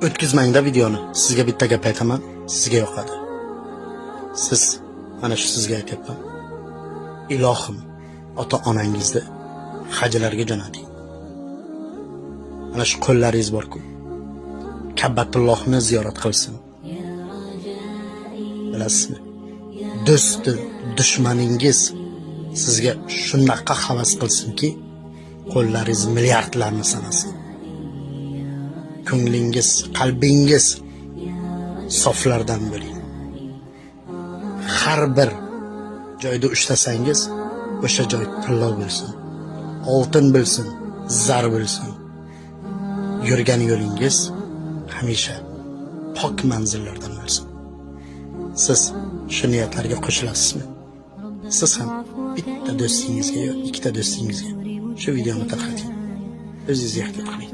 O'tkazmangda videoni. Sizga bitta gap aytaman, sizga yoqadi. Siz mana shu sizga aytyapman. Ilohim, ota-onangizni hajlarga jo'nating. Mana shu qo'llaringiz bor-ku. Ka'batullohni ziyorat qilsin. Bilasizmi? Do'sti, dushmaningiz sizga shunaqa havas qilsinki, qo'llaringiz milliardlarni sanasin. Ko'nglingiz, qalbingiz soflardan bo'ling. Har bir joyda ushlasangiz, o'sha joy tilla bo'lsin. Oltin bo'lsin, zar bo'lsin. Yurgan yo'lingiz hamisha pok manzillardan bo'lsin. Siz shu niyatlarga qo'shilasizmi? Siz ham bitta do'stingizga yo ikkita do'stingizga shu videoni tarqating. O'zingiz ehtiyot qiling.